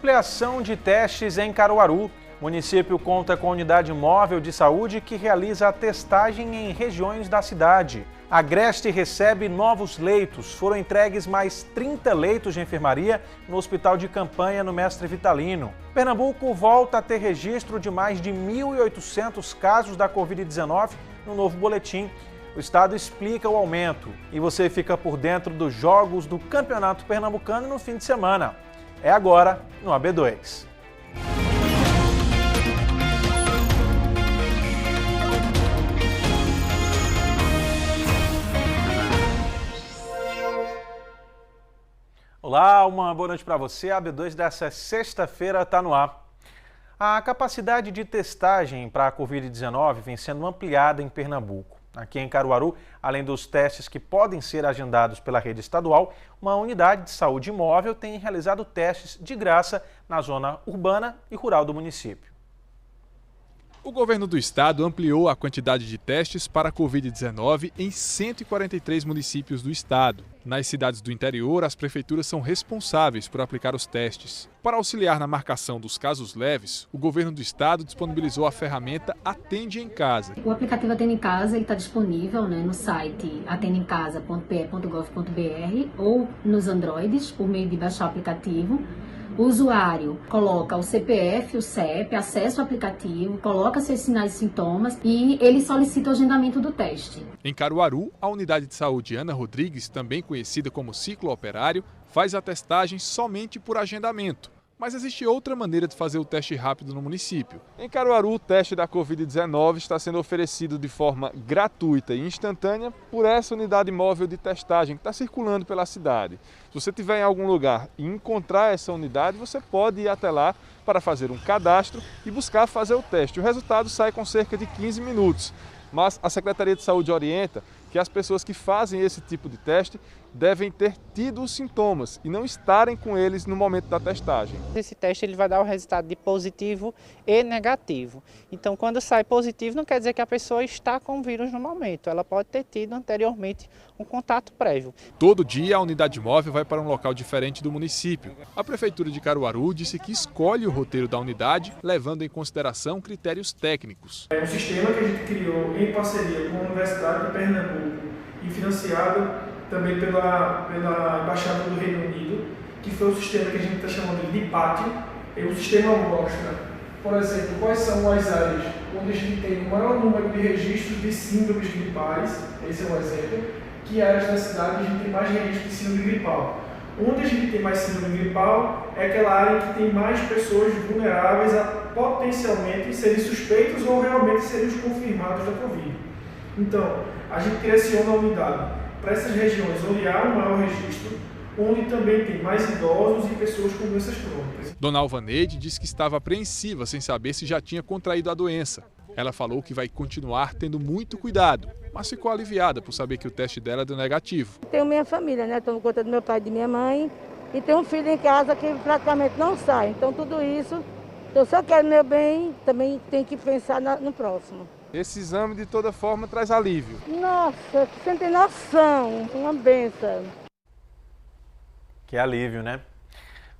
Ampliação de testes em Caruaru. O município conta com unidade móvel de saúde que realiza a testagem em regiões da cidade. A Agreste recebe novos leitos. Foram entregues mais 30 leitos de enfermaria no Hospital de Campanha no Mestre Vitalino. Pernambuco volta a ter registro de mais de 1.800 casos da Covid-19 no novo boletim. O estado explica o aumento e você fica por dentro dos jogos do Campeonato Pernambucano no fim de semana. É agora no AB2. Olá, uma boa noite para você. A AB2 dessa sexta-feira está no ar. A capacidade de testagem para a Covid-19 vem sendo ampliada em Pernambuco. Aqui em Caruaru, além dos testes que podem ser agendados pela rede estadual, uma unidade de saúde móvel tem realizado testes de graça na zona urbana e rural do município. O governo do estado ampliou a quantidade de testes para a Covid-19 em 143 municípios do estado. Nas cidades do interior, as prefeituras são responsáveis por aplicar os testes. Para auxiliar na marcação dos casos leves, o governo do estado disponibilizou a ferramenta Atende em Casa. O aplicativo Atende em Casa está disponível no site atendemcasa.pe.gov.br ou nos Androids, por meio de baixar o aplicativo. O usuário coloca o CPF, o CEP, acessa o aplicativo, coloca seus sinais e sintomas e ele solicita o agendamento do teste. Em Caruaru, a unidade de saúde Ana Rodrigues, também conhecida como ciclo operário, faz a testagem somente por agendamento. Mas existe outra maneira de fazer o teste rápido no município. Em Caruaru, o teste da Covid-19 está sendo oferecido de forma gratuita e instantânea por essa unidade móvel de testagem que está circulando pela cidade. Se você estiver em algum lugar e encontrar essa unidade, você pode ir até lá para fazer um cadastro e buscar fazer o teste. O resultado sai com cerca de 15 minutos. Mas a Secretaria de Saúde orienta que as pessoas que fazem esse tipo de teste devem ter tido os sintomas e não estarem com eles no momento da testagem. Esse teste ele vai dar o resultado de positivo e negativo. Então, quando sai positivo, não quer dizer que a pessoa está com o vírus no momento. Ela pode ter tido anteriormente um contato prévio. Todo dia, a unidade móvel vai para um local diferente do município. A Prefeitura de Caruaru disse que escolhe o roteiro da unidade, levando em consideração critérios técnicos. É um sistema que a gente criou em parceria com a Universidade de Pernambuco e financiado também pela Embaixada do Reino Unido, que foi o sistema que a gente está chamando de pátio. O sistema mostra, por exemplo, quais são as áreas onde a gente tem o maior número de registros de síndromes gripais, esse é um exemplo, que áreas da cidade a gente tem mais registros de síndrome gripal. Onde a gente tem mais síndrome gripal é aquela área que tem mais pessoas vulneráveis a potencialmente serem suspeitos ou realmente serem os confirmados da Covid. Então, a gente direciona a unidade para essas regiões onde há um maior registro, onde também tem mais idosos e pessoas com doenças crônicas. Dona Alvaneide disse que estava apreensiva sem saber se já tinha contraído a doença. Ela falou que vai continuar tendo muito cuidado, mas ficou aliviada por saber que o teste dela deu negativo. Tenho minha família, tomo conta do meu pai e de minha mãe, e tenho um filho em casa que praticamente não sai. Então tudo isso, eu só quero meu bem, também tenho que pensar no próximo. Esse exame, de toda forma, traz alívio. Nossa, você não tem noção, uma benção. Que alívio, né?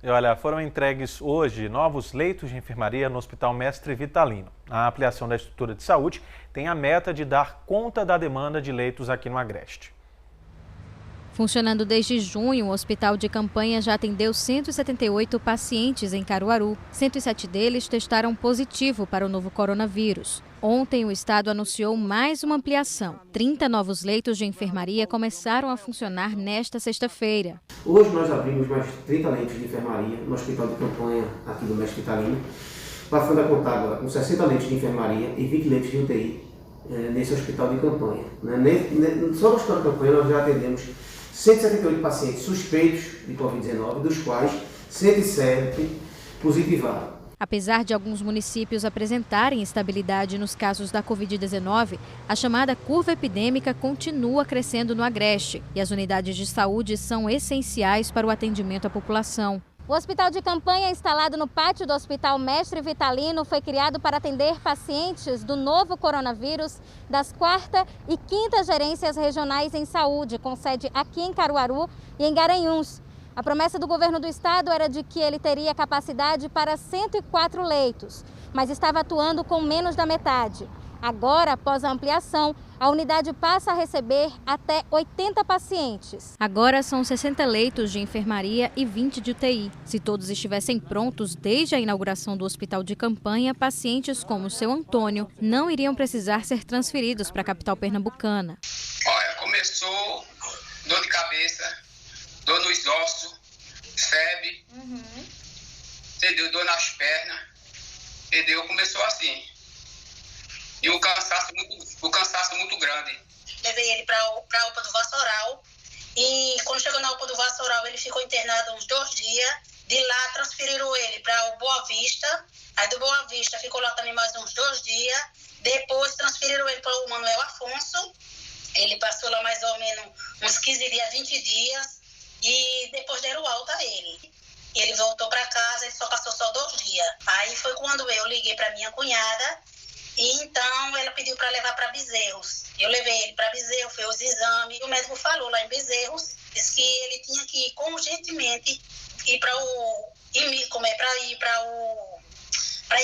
E olha, foram entregues hoje novos leitos de enfermaria no Hospital Mestre Vitalino. A ampliação da estrutura de saúde tem a meta de dar conta da demanda de leitos aqui no Agreste. Funcionando desde junho, o Hospital de Campanha já atendeu 178 pacientes em Caruaru. 107 deles testaram positivo para o novo coronavírus. Ontem, o estado anunciou mais uma ampliação. 30 novos leitos de enfermaria começaram a funcionar nesta sexta-feira. Hoje nós abrimos mais 30 leitos de enfermaria no Hospital de Campanha aqui do Mestre Vitalino, passando a contar agora com 60 leitos de enfermaria e 20 leitos de UTI nesse Hospital de Campanha. Só no Hospital de Campanha nós já atendemos 178 pacientes suspeitos de Covid-19, dos quais 107 positivaram. Apesar de alguns municípios apresentarem estabilidade nos casos da Covid-19, a chamada curva epidêmica continua crescendo no Agreste e as unidades de saúde são essenciais para o atendimento à população. O Hospital de Campanha, instalado no pátio do Hospital Mestre Vitalino, foi criado para atender pacientes do novo coronavírus das 4ª e 5ª gerências regionais em saúde, com sede aqui em Caruaru e em Garanhuns. A promessa do governo do estado era de que ele teria capacidade para 104 leitos, mas estava atuando com menos da metade. Agora, após a ampliação, a unidade passa a receber até 80 pacientes. Agora são 60 leitos de enfermaria e 20 de UTI. Se todos estivessem prontos desde a inauguração do hospital de campanha, pacientes como o seu Antônio não iriam precisar ser transferidos para a capital pernambucana. Olha, começou dor de cabeça, dor nos ossos, febre, entendeu? Dor nas pernas, entendeu? Começou assim. E o cansaço muito grande. Levei ele para a UPA do Vassoural e quando chegou na UPA do Vassoural ele ficou internado uns 2 dias. De lá transferiram ele para o Boa Vista, aí do Boa Vista ficou lá também mais uns 2 dias. Depois transferiram ele para o Manuel Afonso, ele passou lá mais ou menos uns 15 dias, 20 dias e depois deram alta a ele. Ele voltou para casa, ele só passou só 2 dias. Aí foi quando eu liguei para minha cunhada. E então ela pediu para levar para Bezerros. Eu levei ele para Bezerros, fez os exames. O médico falou lá em Bezerros, disse que ele tinha que ir urgentemente ir para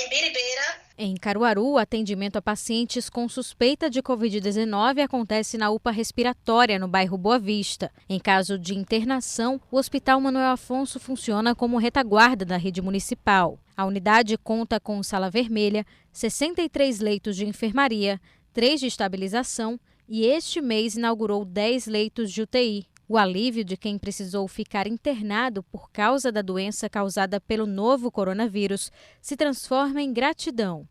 Imbiribeira. Em Caruaru, o atendimento a pacientes com suspeita de Covid-19 acontece na UPA respiratória, no bairro Boa Vista. Em caso de internação, o Hospital Manuel Afonso funciona como retaguarda da rede municipal. A unidade conta com sala vermelha, 63 leitos de enfermaria, 3 de estabilização e este mês inaugurou 10 leitos de UTI. O alívio de quem precisou ficar internado por causa da doença causada pelo novo coronavírus se transforma em gratidão.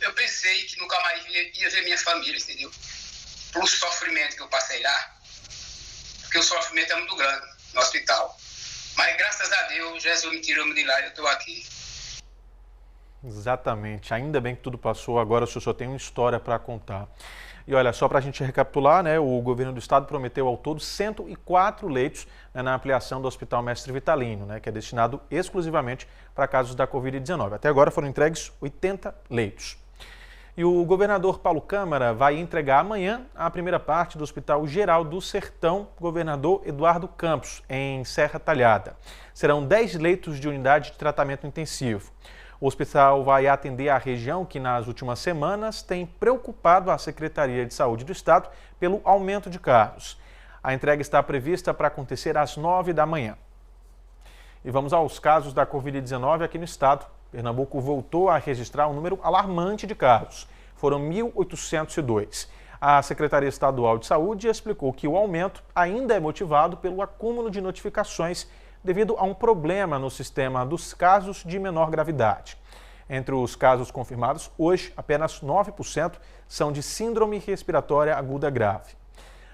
Eu pensei que nunca mais ia ver minha família, entendeu? Pelo sofrimento que eu passei lá, porque o sofrimento é muito grande no hospital. Mas graças a Deus, Jesus me tirou de lá e eu estou aqui. Exatamente, ainda bem que tudo passou, agora o senhor só tem uma história para contar. E olha, só para a gente recapitular, né, o governo do estado prometeu ao todo 104 leitos, né, na ampliação do Hospital Mestre Vitalino, né, que é destinado exclusivamente para casos da Covid-19. Até agora foram entregues 80 leitos. E o governador Paulo Câmara vai entregar amanhã a primeira parte do Hospital Geral do Sertão, Governador Eduardo Campos, em Serra Talhada. Serão 10 leitos de unidade de tratamento intensivo. O hospital vai atender a região que, nas últimas semanas, tem preocupado a Secretaria de Saúde do Estado pelo aumento de casos. A entrega está prevista para acontecer às 9 da manhã. E vamos aos casos da Covid-19 aqui no estado. Pernambuco voltou a registrar um número alarmante de casos. Foram 1.802. A Secretaria Estadual de Saúde explicou que o aumento ainda é motivado pelo acúmulo de notificações devido a um problema no sistema dos casos de menor gravidade. Entre os casos confirmados, hoje, apenas 9% são de síndrome respiratória aguda grave.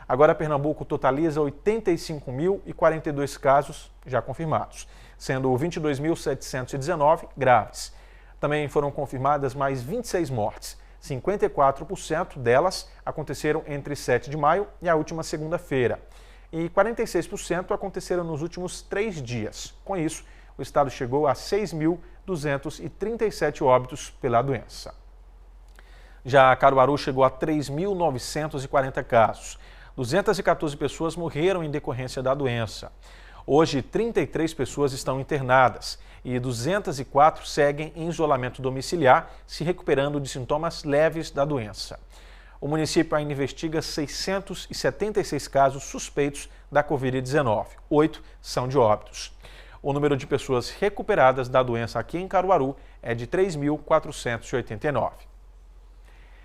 Agora, Pernambuco totaliza 85.042 casos já confirmados, sendo 22.719 graves. Também foram confirmadas mais 26 mortes. 54% delas aconteceram entre 7 de maio e a última segunda-feira. E 46% aconteceram nos últimos 3 dias. Com isso, o estado chegou a 6.237 óbitos pela doença. Já Caruaru chegou a 3.940 casos. 214 pessoas morreram em decorrência da doença. Hoje, 33 pessoas estão internadas e 204 seguem em isolamento domiciliar, se recuperando de sintomas leves da doença. O município ainda investiga 676 casos suspeitos da Covid-19. 8 são de óbitos. O número de pessoas recuperadas da doença aqui em Caruaru é de 3.489.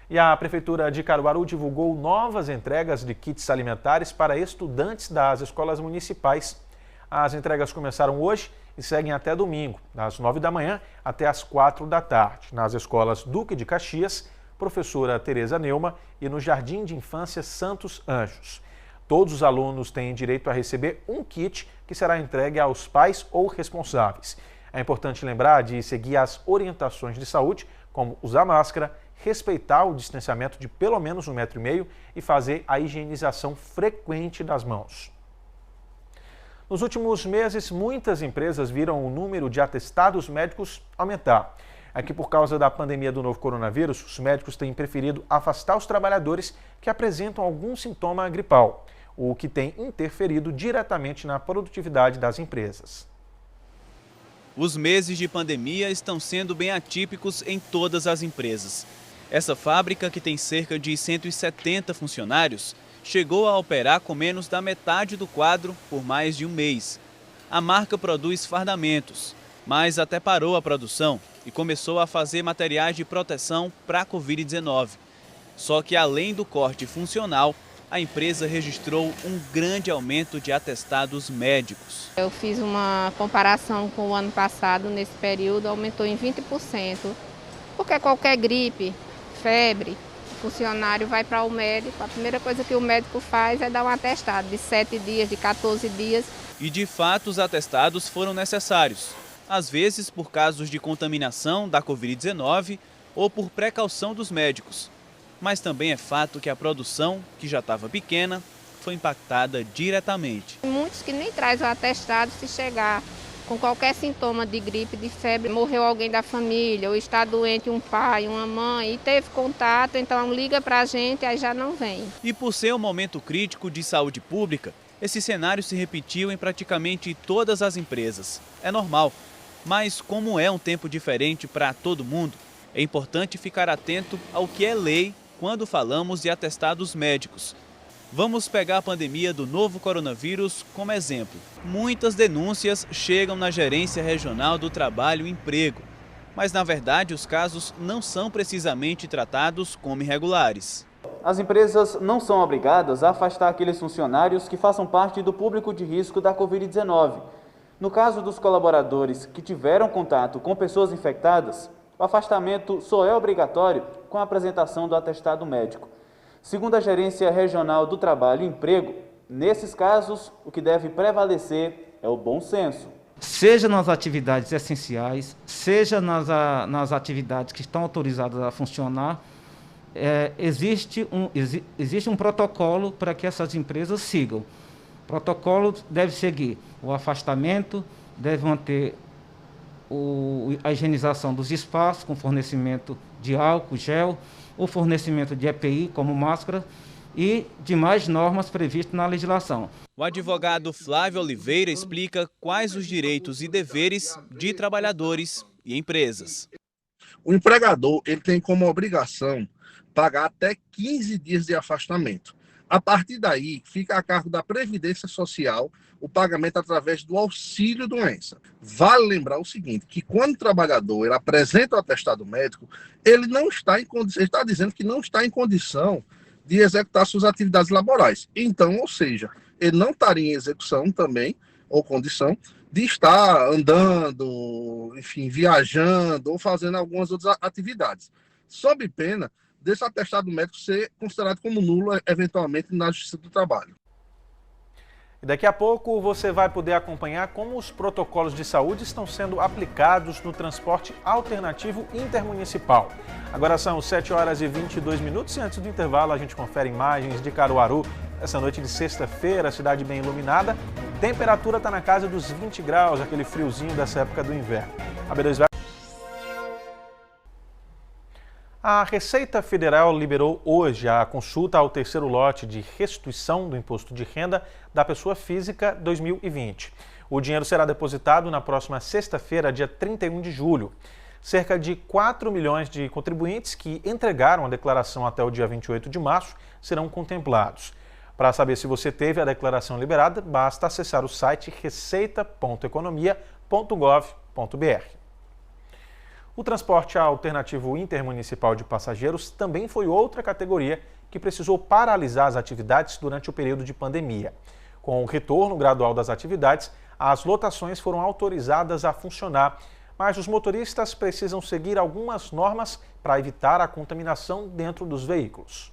E a Prefeitura de Caruaru divulgou novas entregas de kits alimentares para estudantes das escolas municipais. As entregas começaram hoje e seguem até domingo, das 9 da manhã até as 4 da tarde, nas escolas Duque de Caxias, Professora Tereza Neuma e no Jardim de Infância Santos Anjos. Todos os alunos têm direito a receber um kit que será entregue aos pais ou responsáveis. É importante lembrar de seguir as orientações de saúde, como usar máscara, respeitar o distanciamento de pelo menos 1,5 m e fazer a higienização frequente das mãos. Nos últimos meses, muitas empresas viram o número de atestados médicos aumentar. É que por causa da pandemia do novo coronavírus, os médicos têm preferido afastar os trabalhadores que apresentam algum sintoma gripal. o que tem interferido diretamente na produtividade das empresas. Os meses de pandemia estão sendo bem atípicos em todas as empresas. Essa fábrica, que tem cerca de 170 funcionários, chegou a operar com menos da metade do quadro por mais de um mês. A marca produz fardamentos, mas até parou a produção e começou a fazer materiais de proteção para a Covid-19. Só que, além do corte funcional, a empresa registrou um grande aumento de atestados médicos. Eu fiz uma comparação com o ano passado, nesse período aumentou em 20%, porque qualquer gripe, febre, o funcionário vai para o médico, a primeira coisa que o médico faz é dar um atestado de 7 dias, de 14 dias. E de fato os atestados foram necessários, às vezes por casos de contaminação da Covid-19 ou por precaução dos médicos. Mas também é fato que a produção, que já estava pequena, foi impactada diretamente. Muitos que nem trazem o atestado, se chegar com qualquer sintoma de gripe, de febre, morreu alguém da família, ou está doente um pai, uma mãe, e teve contato, então liga para a gente, aí já não vem. E por ser um momento crítico de saúde pública, esse cenário se repetiu em praticamente todas as empresas. É normal, mas como é um tempo diferente para todo mundo, é importante ficar atento ao que é lei quando falamos de atestados médicos. Vamos pegar a pandemia do novo coronavírus como exemplo. Muitas denúncias chegam na Gerência Regional do Trabalho e Emprego, mas na verdade os casos não são precisamente tratados como irregulares. As empresas não são obrigadas a afastar aqueles funcionários que façam parte do público de risco da Covid-19. No caso dos colaboradores que tiveram contato com pessoas infectadas, o afastamento só é obrigatório com a apresentação do atestado médico. Segundo a Gerência Regional do Trabalho e Emprego, nesses casos, o que deve prevalecer é o bom senso. Seja nas atividades essenciais, seja nas atividades que estão autorizadas a funcionar, existe um protocolo para que essas empresas sigam. O protocolo deve seguir o afastamento, deve manter a higienização dos espaços com fornecimento de álcool, gel, o fornecimento de EPI como máscara e demais normas previstas na legislação. O advogado Flávio Oliveira explica quais os direitos e deveres de trabalhadores e empresas. O empregador ele tem como obrigação pagar até 15 dias de afastamento. A partir daí, fica a cargo da Previdência Social o pagamento através do auxílio-doença. Vale lembrar o seguinte, que quando o trabalhador ele apresenta o atestado médico, ele não está em condição, ele está dizendo que não está em condição de executar suas atividades laborais. Então, ou seja, ele não estaria em execução também, ou condição, de estar andando, enfim, viajando ou fazendo algumas outras atividades. Sob pena desse atestado médico ser considerado como nulo, eventualmente, na Justiça do Trabalho. E daqui a pouco você vai poder acompanhar como os protocolos de saúde estão sendo aplicados no transporte alternativo intermunicipal. Agora são 7 horas e 22 minutos e antes do intervalo a gente confere imagens de Caruaru. Essa noite de sexta-feira, cidade bem iluminada, temperatura está na casa dos 20 graus, aquele friozinho dessa época do inverno. A B2 vai... A Receita Federal liberou hoje a consulta ao terceiro lote de restituição do Imposto de Renda da Pessoa Física 2020. O dinheiro será depositado na próxima sexta-feira, dia 31 de julho. Cerca de 4 milhões de contribuintes que entregaram a declaração até o dia 28 de março serão contemplados. Para saber se você teve a declaração liberada, basta acessar o site receita.economia.gov.br. O transporte alternativo intermunicipal de passageiros também foi outra categoria que precisou paralisar as atividades durante o período de pandemia. Com o retorno gradual das atividades, as lotações foram autorizadas a funcionar, mas os motoristas precisam seguir algumas normas para evitar a contaminação dentro dos veículos.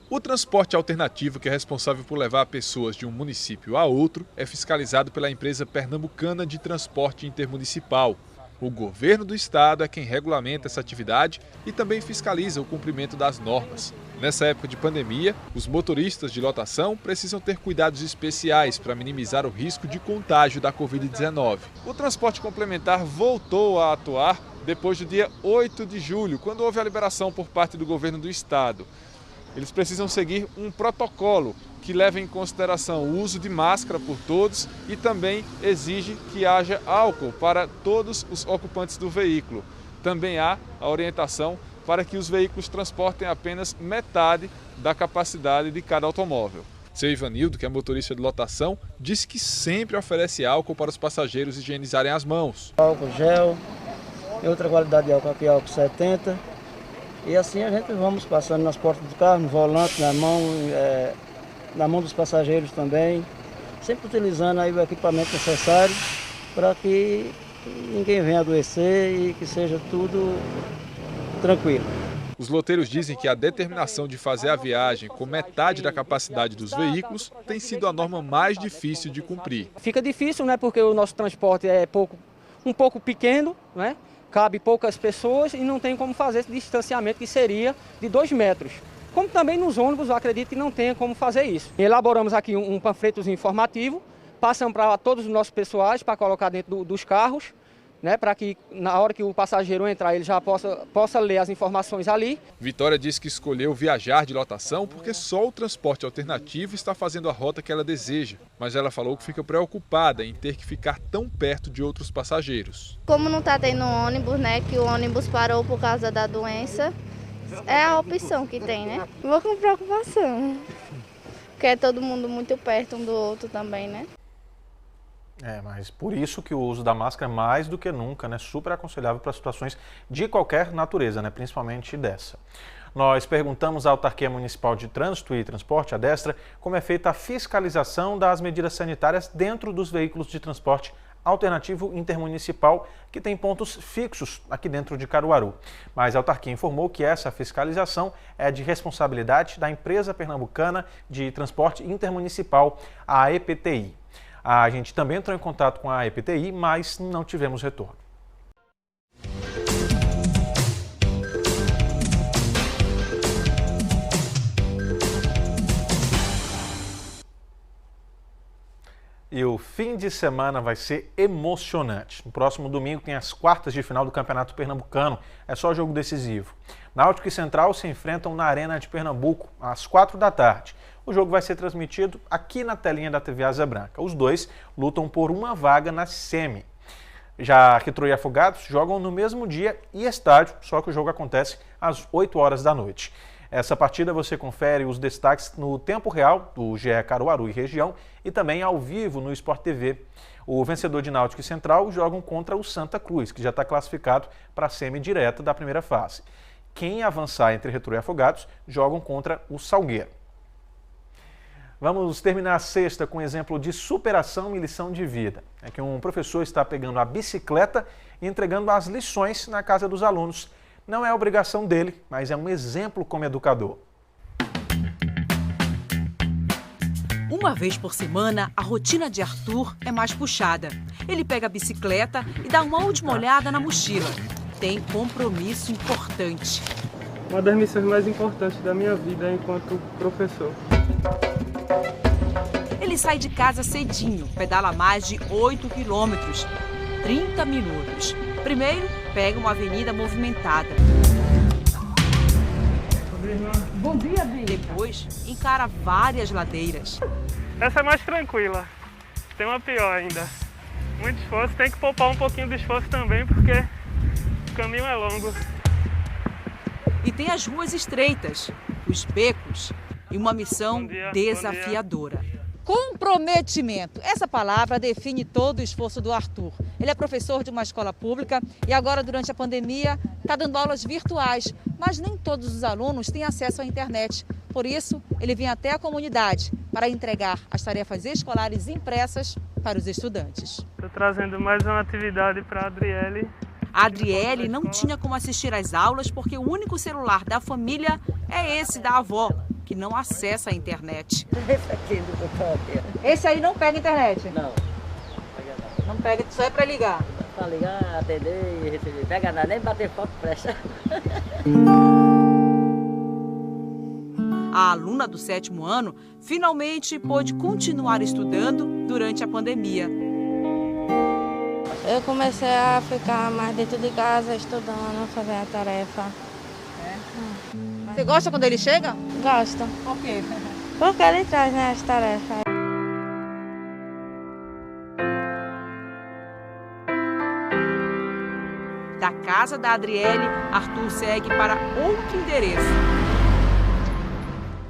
O transporte alternativo, que é responsável por levar pessoas de um município a outro, é fiscalizado pela empresa pernambucana de transporte intermunicipal. O governo do estado é quem regulamenta essa atividade e também fiscaliza o cumprimento das normas. Nessa época de pandemia, os motoristas de lotação precisam ter cuidados especiais para minimizar o risco de contágio da Covid-19. O transporte complementar voltou a atuar depois do dia 8 de julho, quando houve a liberação por parte do governo do estado. Eles precisam seguir um protocolo que leva em consideração o uso de máscara por todos e também exige que haja álcool para todos os ocupantes do veículo. Também há a orientação para que os veículos transportem apenas metade da capacidade de cada automóvel. Seu Ivanildo, que é motorista de lotação, disse que sempre oferece álcool para os passageiros higienizarem as mãos. Álcool gel, e outra qualidade de álcool aqui, álcool 70. E assim a gente vamos passando nas portas do carro, no volante, na mão dos passageiros também, sempre utilizando aí o equipamento necessário para que ninguém venha adoecer e que seja tudo tranquilo. Os loteiros dizem que a determinação de fazer a viagem com metade da capacidade dos veículos tem sido a norma mais difícil de cumprir. Fica difícil, né, porque o nosso transporte é um pouco pequeno, né, cabe poucas pessoas e não tem como fazer esse distanciamento que seria de 2 metros. Como também nos ônibus, eu acredito que não tenha como fazer isso. Elaboramos aqui um panfletozinho informativo, passamos para todos os nossos pessoais para colocar dentro dos carros, né, para que na hora que o passageiro entrar ele já possa ler as informações ali. Vitória diz que escolheu viajar de lotação porque só o transporte alternativo está fazendo a rota que ela deseja. Mas ela falou que fica preocupada em ter que ficar tão perto de outros passageiros. Como não está tendo ônibus, né, que o ônibus parou por causa da doença, é a opção que tem, né? Vou com preocupação, porque é todo mundo muito perto um do outro também, né? Mas por isso que o uso da máscara é mais do que nunca, né, super aconselhável para situações de qualquer natureza, né, principalmente dessa. Nós perguntamos à Autarquia Municipal de Trânsito e Transporte, a Destra, como é feita a fiscalização das medidas sanitárias dentro dos veículos de transporte alternativo intermunicipal que tem pontos fixos aqui dentro de Caruaru. Mas a autarquia informou que essa fiscalização é de responsabilidade da empresa pernambucana de transporte intermunicipal, a EPTI. A gente também entrou em contato com a EPTI, mas não tivemos retorno. E o fim de semana vai ser emocionante. No próximo domingo tem as quartas de final do Campeonato Pernambucano. É só jogo decisivo. Náutico e Central se enfrentam na Arena de Pernambuco, às 4 da tarde. O jogo vai ser transmitido aqui na telinha da TV Asa Branca. Os dois lutam por uma vaga na semi. Já Retro e Afogados jogam no mesmo dia e estádio, só que o jogo acontece às 8 horas da noite. Essa partida você confere os destaques no tempo real do GE Caruaru e região e também ao vivo no Sport TV. O vencedor de Náutico e Central jogam contra o Santa Cruz, que já está classificado para a semi direta da primeira fase. Quem avançar entre Retro e Afogados jogam contra o Salgueiro. Vamos terminar a sexta com um exemplo de superação e lição de vida. É que um professor está pegando a bicicleta e entregando as lições na casa dos alunos. Não é obrigação dele, mas é um exemplo como educador. Uma vez por semana, a rotina de Arthur é mais puxada. Ele pega a bicicleta e dá uma última olhada na mochila. Tem compromisso importante. Uma das missões mais importantes da minha vida enquanto professor. Ele sai de casa cedinho, pedala mais de 8 quilômetros, 30 minutos. Primeiro, pega uma avenida movimentada. Bom dia, Bia. Depois, encara várias ladeiras. Essa é mais tranquila. Tem uma pior ainda. Muito esforço, tem que poupar um pouquinho do esforço também, porque o caminho é longo. E tem as ruas estreitas, os becos e uma missão desafiadora. Comprometimento. Essa palavra define todo o esforço do Arthur. Ele é professor de uma escola pública e agora, durante a pandemia, está dando aulas virtuais. Mas nem todos os alunos têm acesso à internet. Por isso, ele vem até a comunidade para entregar as tarefas escolares impressas para os estudantes. Estou trazendo mais uma atividade para a Adriele. A Adriele não tinha como assistir às aulas porque o único celular da família é esse da avó, que não acessa a internet. Esse aí não pega internet? Não. Não pega, só é para ligar? Para ligar, atender e receber. Pega nada, nem bater foto presta. A aluna do 7º ano finalmente pôde continuar estudando durante a pandemia. Eu comecei a ficar mais dentro de casa, estudando, fazendo a tarefa. Você gosta quando ele chega? Gosto. Por quê? Porque ele traz, né, as tarefas. Da casa da Adriele, Arthur segue para outro endereço.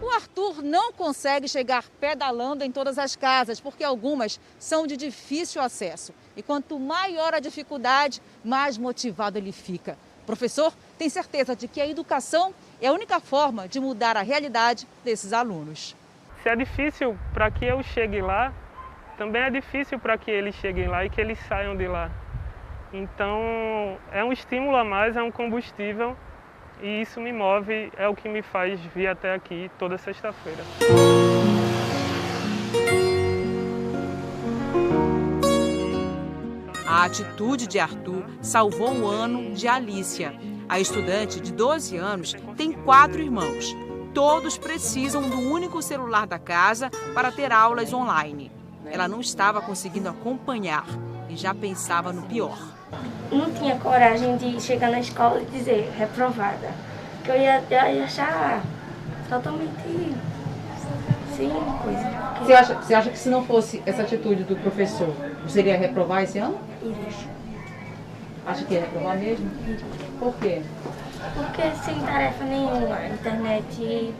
O Arthur não consegue chegar pedalando em todas as casas, porque algumas são de difícil acesso. E quanto maior a dificuldade, mais motivado ele fica. O professor tem certeza de que a educação é a única forma de mudar a realidade desses alunos. Se é difícil para que eu chegue lá, também é difícil para que eles cheguem lá e que eles saiam de lá. Então, é um estímulo a mais, é um combustível e isso me move, é o que me faz vir até aqui toda sexta-feira. A atitude de Arthur salvou o ano de Alícia. A estudante de 12 anos tem 4 irmãos. Todos precisam do único celular da casa para ter aulas online. Ela não estava conseguindo acompanhar e já pensava no pior. Não tinha coragem de chegar na escola e dizer reprovada, porque eu ia achar totalmente sem coisa. Você acha que se não fosse essa atitude do professor, você iria reprovar esse ano? Iria. Acha que ia reprovar mesmo? Por quê? Porque sem tarefa nenhuma, a internet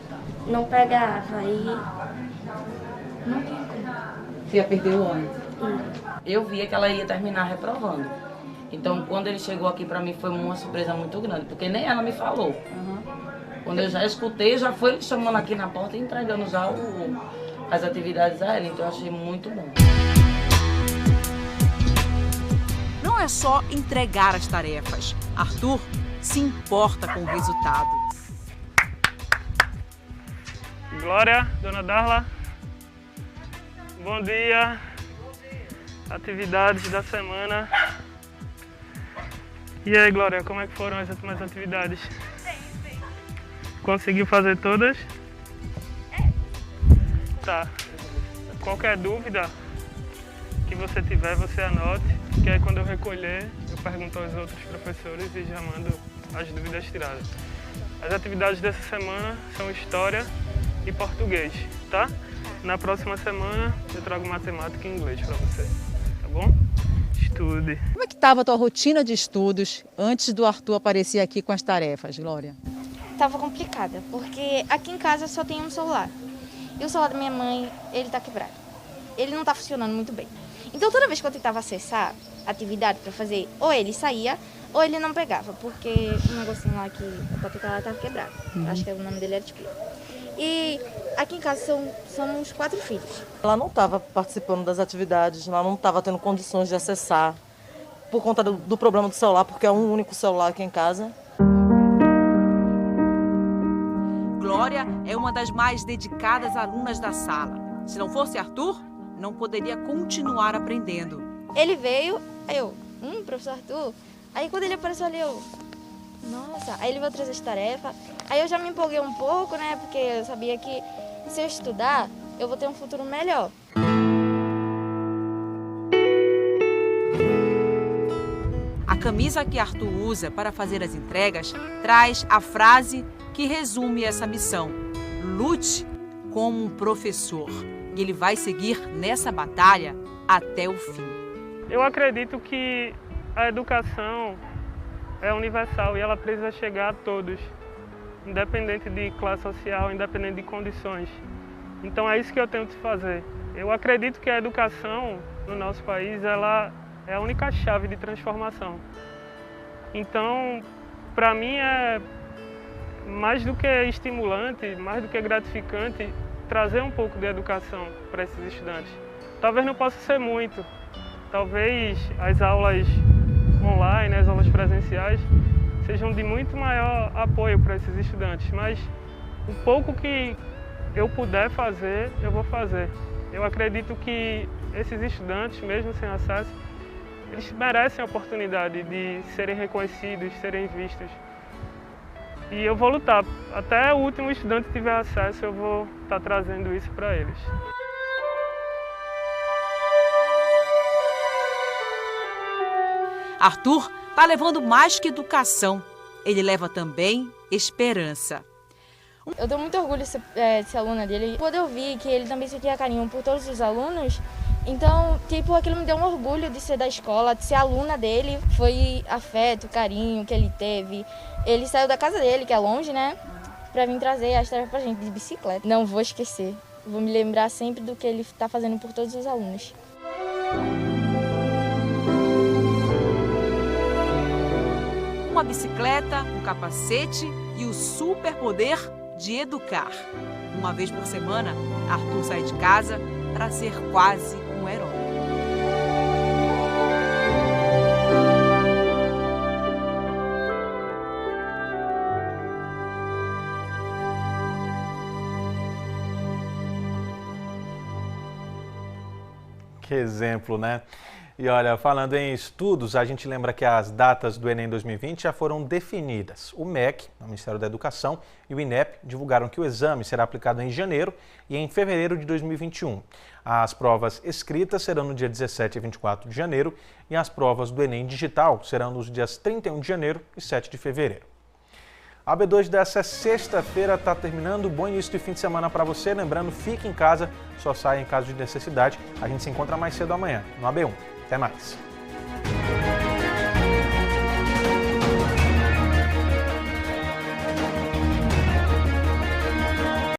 não pegava e não tinha como. Você ia perder o ano? Eu via que ela ia terminar reprovando. Então, quando ele chegou aqui, para mim foi uma surpresa muito grande, porque nem ela me falou. Quando eu já escutei, já foi ele chamando aqui na porta e entregando já as atividades a ela, então eu achei muito bom. Não é só entregar as tarefas. Arthur se importa com o resultado. Glória, dona Darla. Bom dia. Atividades da semana. E aí, Glória, como é que foram as últimas atividades? Conseguiu fazer todas? Tá. Qualquer dúvida que você tiver, você anote, que aí quando eu recolher, eu pergunto aos outros professores e já mando as dúvidas tiradas. As atividades dessa semana são História e Português, tá? Na próxima semana eu trago Matemática e Inglês para você, tá bom? Estude. Como é que estava a tua rotina de estudos antes do Arthur aparecer aqui com as tarefas, Glória? Estava complicada, porque aqui em casa só tem um celular. E o celular da minha mãe, ele tá quebrado. Ele não tá funcionando muito bem. Então toda vez que eu tentava acessar a atividade para fazer, ou ele saía, ou ele não pegava, porque o negocinho lá que a tela tava quebrado. Acho que o nome dele era tipo. E aqui em casa somos 4 filhos. Ela não estava participando das atividades, ela não estava tendo condições de acessar por conta do problema do celular, porque é um único celular aqui em casa. Glória é uma das mais dedicadas alunas da sala. Se não fosse Arthur, não poderia continuar aprendendo. Ele veio, aí eu, professor Arthur. Aí quando ele apareceu ali, eu, nossa, aí ele veio trazer essa tarefa. Aí eu já me empolguei um pouco, né, porque eu sabia que se eu estudar, eu vou ter um futuro melhor. A camisa que Arthur usa para fazer as entregas traz a frase que resume essa missão: lute como um professor. E ele vai seguir nessa batalha até o fim. Eu acredito que a educação é universal e ela precisa chegar a todos, independente de classe social, independente de condições. Então é isso que eu tento fazer. Eu acredito que a educação no nosso país ela é a única chave de transformação. Então, para mim é mais do que estimulante, mais do que gratificante, trazer um pouco de educação para esses estudantes. Talvez não possa ser muito, talvez as aulas online, as aulas presenciais, sejam de muito maior apoio para esses estudantes, mas o pouco que eu puder fazer, eu vou fazer. Eu acredito que esses estudantes, mesmo sem acesso, eles merecem a oportunidade de serem reconhecidos, serem vistos. E eu vou lutar. Até o último estudante tiver acesso, eu vou estar trazendo isso para eles. Arthur está levando mais que educação. Ele leva também esperança. Eu tenho muito orgulho de ser aluna dele. Quando eu vi que ele também sentia carinho por todos os alunos, então, aquilo me deu um orgulho de ser da escola, de ser aluna dele. Foi afeto, carinho que ele teve. Ele saiu da casa dele, que é longe, né? Pra vir trazer a história pra gente de bicicleta. Não vou esquecer. Vou me lembrar sempre do que ele está fazendo por todos os alunos. Uma bicicleta, um capacete e o superpoder de educar. Uma vez por semana, Arthur sai de casa para ser quase um herói. Que exemplo, né? E olha, falando em estudos, a gente lembra que as datas do Enem 2020 já foram definidas. O MEC, o Ministério da Educação, e o INEP divulgaram que o exame será aplicado em janeiro e em fevereiro de 2021. As provas escritas serão no dia 17 e 24 de janeiro e as provas do Enem digital serão nos dias 31 de janeiro e 7 de fevereiro. A B2 dessa sexta-feira está terminando. Bom início de fim de semana para você. Lembrando, fique em casa, só saia em caso de necessidade. A gente se encontra mais cedo amanhã no AB1. Até mais.